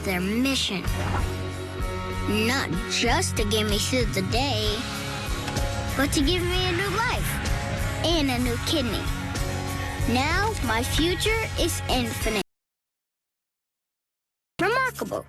their mission. Not just to get me through the day, but to give me a new life and a new kidney. Now my future is infinite. Remarkable.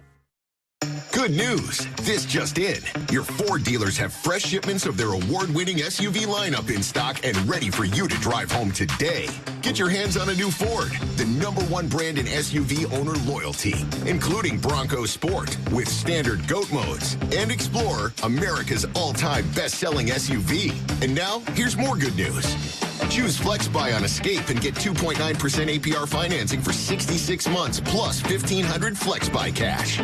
Good news. This just in. Your Ford dealers have fresh shipments of their award-winning SUV lineup in stock and ready for you to drive home today. Get your hands on a new Ford, the #1 brand in SUV owner loyalty, including Bronco Sport with standard GOAT modes and Explorer, America's all-time best-selling SUV. And now, here's more good news. Choose FlexBuy on Escape and get 2.9% APR financing for 66 months plus $1,500 FlexBuy cash.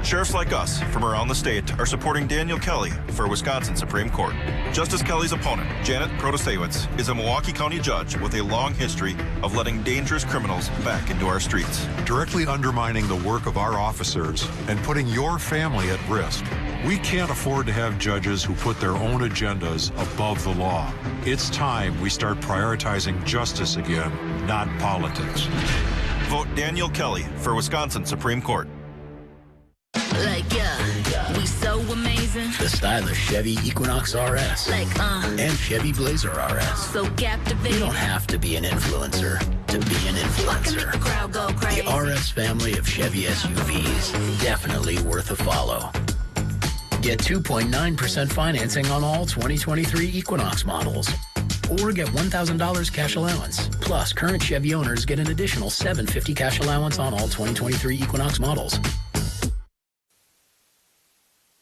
Sheriffs like us from around the state are supporting Daniel Kelly for Wisconsin Supreme Court. Justice Kelly's opponent, Janet Protasiewicz, is a Milwaukee County judge with a long history of letting dangerous criminals back into our streets. Directly undermining the work of our officers and putting your family at risk. We can't afford to have judges who put their own agendas above the law. It's time we start prioritizing justice again, not politics. Vote Daniel Kelly for Wisconsin Supreme Court. We so amazing. The stylish Chevy Equinox RS. And Chevy Blazer RS. So captivating. You don't have to be an influencer to be an influencer. The crowd go crazy. The RS family of Chevy SUVs. Definitely worth a follow. Get 2.9% financing on all 2023 Equinox models. Or get $1,000 cash allowance. Plus, current Chevy owners get an additional $750 cash allowance on all 2023 Equinox models.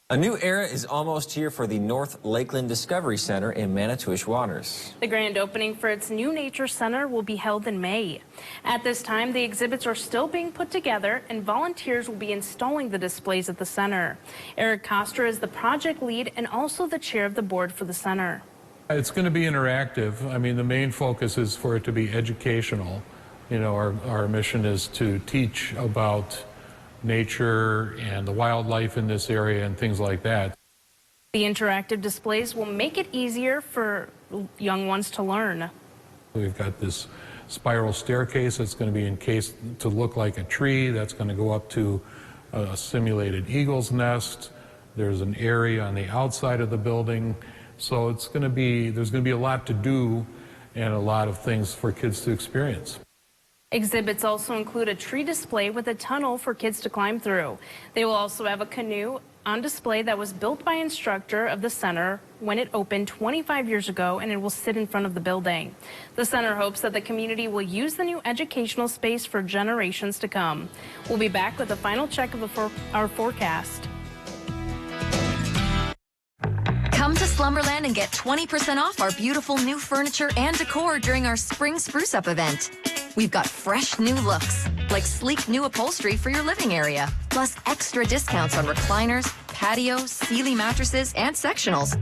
A new era is almost here for the North Lakeland Discovery Center in Manitowish Waters. The grand opening for its new nature center will be held in May. At this time, the exhibits are still being put together and volunteers will be installing the displays at the center. Eric Koster is the project lead and also the chair of the board for the center. It's going to be interactive. I mean, the main focus is for it to be educational. You know, our mission is to teach about nature and the wildlife in this area and things like that. The interactive displays will make it easier for young ones to learn. We've got this spiral staircase that's going to be encased to look like a tree. That's going to go up to a simulated eagle's nest. There's an area on the outside of the building. So there's going to be a lot to do and a lot of things for kids to experience. Exhibits also include a tree display with a tunnel for kids to climb through. They will also have a canoe on display that was built by an instructor of the center when it opened 25 years ago, and it will sit in front of the building. The center hopes that the community will use the new educational space for generations to come. We'll be back with a final check of our forecast. Come to Slumberland and get 20% off our beautiful new furniture and decor during our Spring Spruce Up event. We've got fresh new looks, like sleek new upholstery for your living area, plus extra discounts on recliners, patios, Sealy mattresses, and sectionals,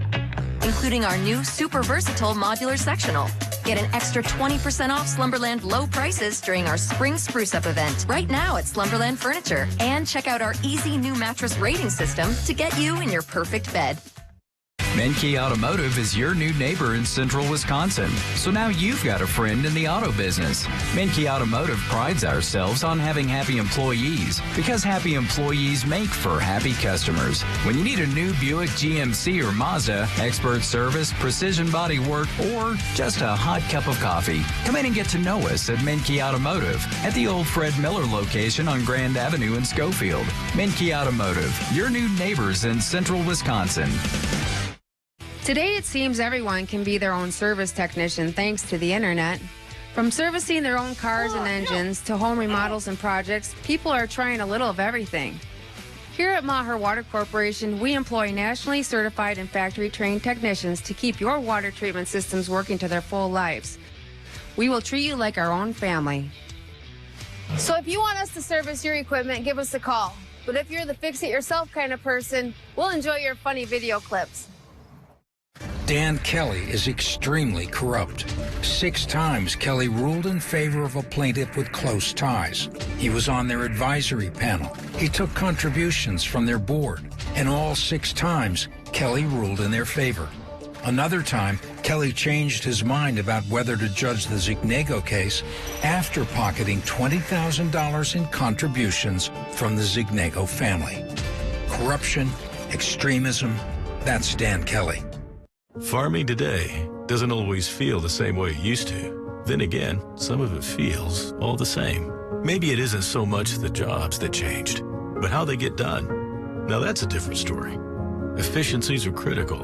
including our new super versatile modular sectional. Get an extra 20% off Slumberland low prices during our Spring Spruce Up event right now at Slumberland Furniture. And check out our easy new mattress rating system to get you in your perfect bed. Menke Automotive is your new neighbor in central Wisconsin, so now you've got a friend in the auto business. Menke Automotive prides ourselves on having happy employees because happy employees make for happy customers. When you need a new Buick, GMC, or Mazda, expert service, precision body work, or just a hot cup of coffee, come in and get to know us at Menke Automotive at the old Fred Miller location on Grand Avenue in Schofield. Menke Automotive, your new neighbors in central Wisconsin. Today, it seems everyone can be their own service technician thanks to the internet. From servicing their own cars and engines to home remodels and projects, people are trying a little of everything. Here at Maher Water Corporation, we employ nationally certified and factory-trained technicians to keep your water treatment systems working to their full lives. We will treat you like our own family. So if you want us to service your equipment, give us a call. But if you're the fix-it-yourself kind of person, we'll enjoy your funny video clips. Dan Kelly is extremely corrupt. 6 times Kelly ruled in favor of a plaintiff with close ties. He was on their advisory panel. He took contributions from their board. And all 6 times, Kelly ruled in their favor. Another time, Kelly changed his mind about whether to judge the Zignego case after pocketing $20,000 in contributions from the Zignego family. Corruption, extremism, that's Dan Kelly. Farming today doesn't always feel the same way it used to. Then again, some of it feels all the same. Maybe it isn't so much the jobs that changed, but how they get done. Now that's a different story. Efficiencies are critical,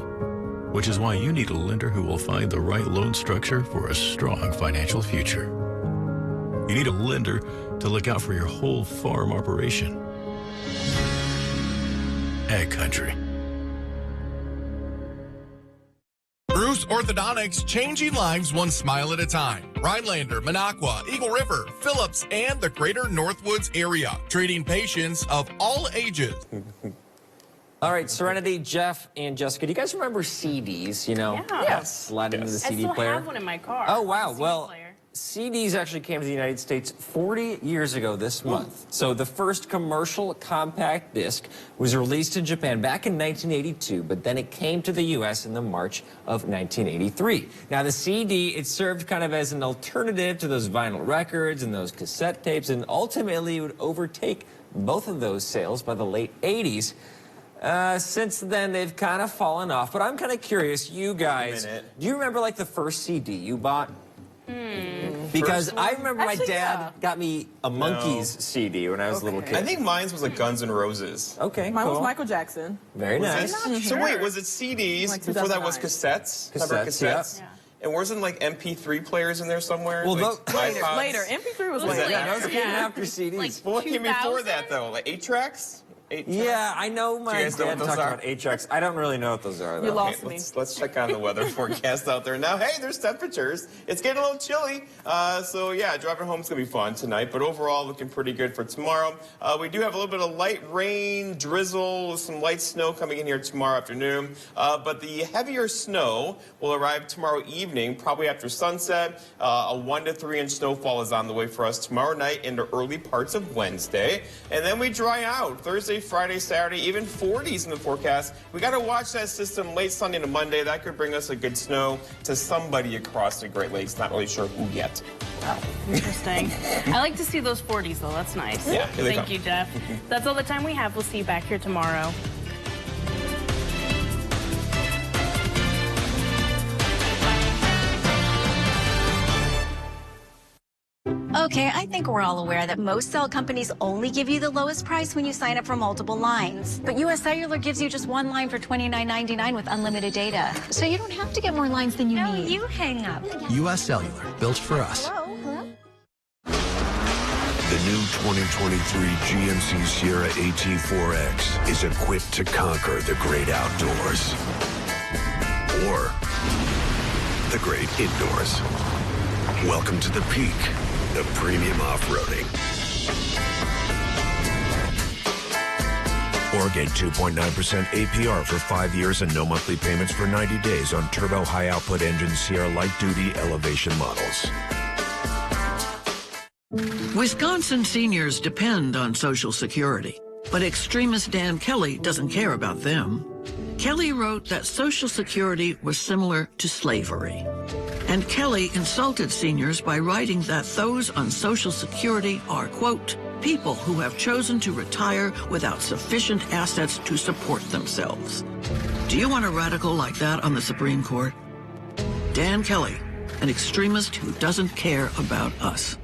which is why you need a lender who will find the right loan structure for a strong financial future. You need a lender to look out for your whole farm operation. Ag Country. Bruce Orthodontics, changing lives one smile at a time. Rhinelander, Minocqua, Eagle River, Phillips, and the greater Northwoods area. Treating patients of all ages. All right, Serenity, Jeff, and Jessica, do you guys remember CDs? You know, slide into the CD player. I still have one in my car. Oh, wow. Well, CDs actually came to the United States 40 years ago this month. So the first commercial compact disc was released in Japan back in 1982, but then it came to the U.S. in the March of 1983. Now, the CD, it served kind of as an alternative to those vinyl records and those cassette tapes, and ultimately it would overtake both of those sales by the late 80s. Since then, they've kind of fallen off, but I'm kind of curious, you guys, do you remember like the first CD you bought? Because I remember my dad got me a Monkees CD when I was a little kid. I think mine was like Guns N' Roses. Okay, Mine cool. was Michael Jackson. Very nice. So wait, was it CDs? Like Before that was 2009. cassettes? Cassettes, Yeah. And wasn't like MP3 players in there somewhere? Well, like Later. MP3 was later. Those came after CDs. Well, what came before that though? Like 8-tracks? Yeah, I know my dad talked about 8-tracks. I don't really know what those are, though. You lost me. Let's check on the weather forecast out there. Now, hey, there's temperatures. It's getting a little chilly. So, yeah, driving home is going to be fun tonight. But overall, looking pretty good for tomorrow. We do have a little bit of light rain, drizzle, some light snow coming in here tomorrow afternoon. But the heavier snow will arrive tomorrow evening, probably after sunset. A 1 to 3 inch snowfall is on the way for us tomorrow night into early parts of Wednesday. And then we dry out Thursday, Friday, Saturday, even 40s in the forecast. We got to watch that system late Sunday to Monday. That could bring us a good snow to somebody across the Great Lakes. Not really sure who yet. Oh, interesting. I like to see those 40s, though. That's nice. Yeah, here they Thank come. you, Jeff. That's all the time we have. We'll see you back here tomorrow. Okay, I think we're all aware that most cell companies only give you the lowest price when you sign up for multiple lines. But US Cellular gives you just one line for $29.99 with unlimited data. So you don't have to get more lines than you need. You hang up. US Cellular, built for us. Hello? The new 2023 GMC Sierra AT4X is equipped to conquer the great outdoors. Or the great indoors. Welcome to the peak of premium off-roading. Or get 2.9% APR for 5 years and no monthly payments for 90 days on turbo high-output engine Sierra light-duty elevation models. Wisconsin seniors depend on Social Security, but extremist Dan Kelly doesn't care about them. Kelly wrote that Social Security was similar to slavery. And Kelly insulted seniors by writing that those on Social Security are, quote, people who have chosen to retire without sufficient assets to support themselves. Do you want a radical like that on the Supreme Court? Dan Kelly, an extremist who doesn't care about us.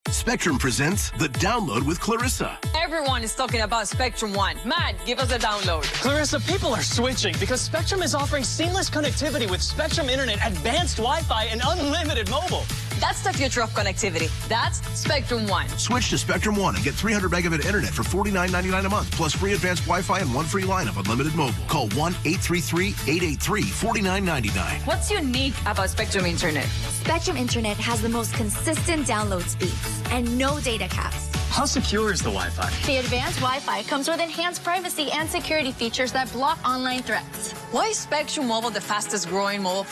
Spectrum presents The Download with Clarissa. Everyone is talking about Spectrum One. Matt, give us a download. Clarissa, people are switching because Spectrum is offering seamless connectivity with Spectrum Internet, advanced Wi-Fi, and unlimited mobile. That's the future of connectivity. That's Spectrum One. Switch to Spectrum One and get 300 megabit internet for $49.99 a month, plus free advanced Wi-Fi and one free line of unlimited mobile. Call 1-833-883-4999. What's unique about Spectrum Internet? Spectrum Internet has the most consistent download speeds and no data caps. How secure is the Wi-Fi? The advanced Wi-Fi comes with enhanced privacy and security features that block online threats. Why is Spectrum Mobile the fastest growing mobile